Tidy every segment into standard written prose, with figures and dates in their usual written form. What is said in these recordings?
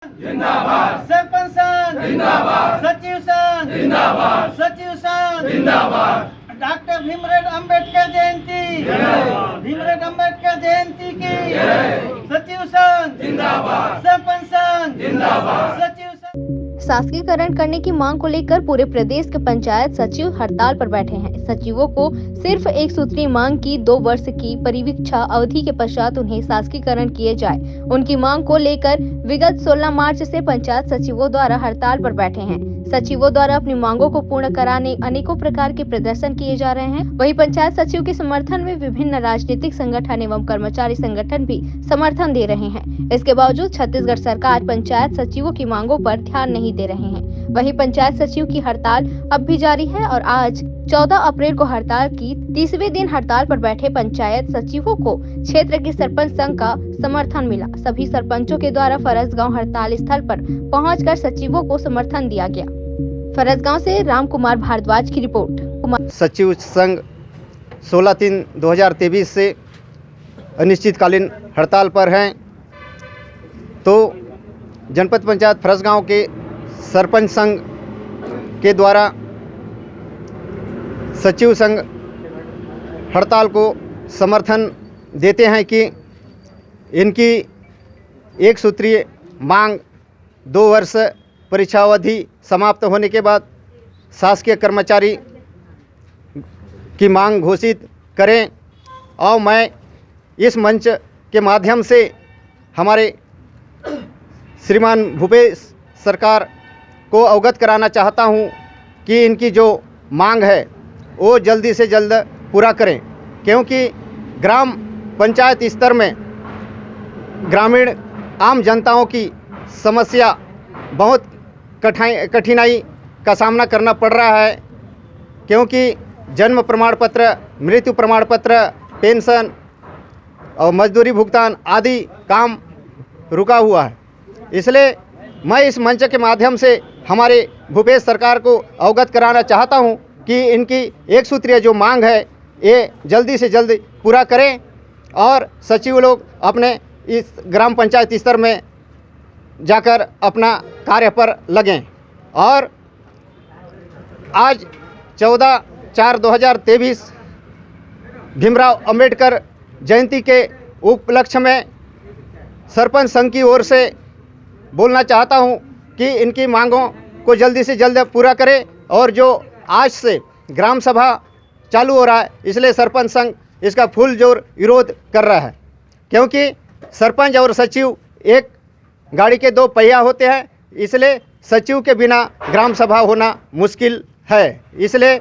जिंदाबाद, सरपंच संघ जिंदाबाद, सचिव संघ जिंदाबाद, सचिव संघ जिंदाबाद। डॉक्टर भीमराव अंबेडकर जयंती, भीमराव अंबेडकर जयंती की सचिव संघ जिंदाबाद, सरपंच संघ जिंदाबाद, सचिव संघ। शासकीयकरण करने की मांग को लेकर पूरे प्रदेश के पंचायत सचिव हड़ताल पर बैठे हैं। सचिवों को सिर्फ एक सूत्रीय मांग की 2 वर्ष की परिवीक्षा अवधि के पश्चात उन्हें शासकीयकरण किए जाए। उनकी मांग को लेकर विगत 16 मार्च से पंचायत सचिवों द्वारा हड़ताल पर बैठे हैं। सचिवों द्वारा अपनी मांगों को पूर्ण कराने अनेकों प्रकार के प्रदर्शन किए जा रहे हैं। वहीं पंचायत सचिव के समर्थन में विभिन्न राजनीतिक संगठन एवं कर्मचारी संगठन भी समर्थन दे रहे हैं। इसके बावजूद छत्तीसगढ़ सरकार पंचायत सचिवों की मांगों पर ध्यान नहीं दे रहे हैं। वहीं पंचायत सचिव की हड़ताल अब भी जारी है और आज 14 अप्रैल को हड़ताल की 30वें दिन हड़ताल पर बैठे पंचायत सचिवों को क्षेत्र के सरपंच संघ का समर्थन मिला। सभी सरपंचों के द्वारा फरसगांव हड़ताल स्थल पर पहुंचकर सचिवों को समर्थन दिया गया। फरसगांव से राम कुमार भारद्वाज की रिपोर्ट। सचिव संघ 16/3/2023 से अनिश्चितकालीन हड़ताल पर हैं। तो जनपद पंचायत फरसगांव के सरपंच संघ के द्वारा सचिव संघ हड़ताल को समर्थन देते हैं कि इनकी एक सूत्रीय मांग 2 वर्ष परीक्षावधि समाप्त होने के बाद शासकीय कर्मचारी की मांग घोषित करें। और मैं इस मंच के माध्यम से हमारे श्रीमान भूपेश सरकार को अवगत कराना चाहता हूं कि इनकी जो मांग है वो जल्दी से जल्द पूरा करें, क्योंकि ग्राम पंचायत स्तर में ग्रामीण आम जनताओं की समस्या बहुत कठिनाई का सामना करना पड़ रहा है, क्योंकि जन्म प्रमाण पत्र, मृत्यु प्रमाण पत्र, पेंशन और मजदूरी भुगतान आदि काम रुका हुआ है। इसलिए मैं इस मंच के माध्यम से हमारे भूपेश सरकार को अवगत कराना चाहता हूं कि इनकी एक सूत्रीय जो मांग है ये जल्दी से जल्द पूरा करें और सचिव लोग अपने इस ग्राम पंचायत स्तर में जाकर अपना कार्य पर लगें। और आज 14/4/2023 भीमराव अंबेडकर जयंती के उपलक्ष्य में सरपंच संघ की ओर से बोलना चाहता हूं कि इनकी मांगों को जल्दी से जल्द पूरा करें। और जो आज से ग्राम सभा चालू हो रहा है, इसलिए सरपंच संघ इसका फुल जोर विरोध कर रहा है, क्योंकि सरपंच और सचिव एक गाड़ी के 2 पहिया होते हैं। इसलिए सचिव के बिना ग्राम सभा होना मुश्किल है। इसलिए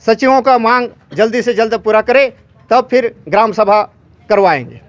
सचिवों का मांग जल्दी से जल्द पूरा करें, तब फिर ग्राम सभा करवाएंगे।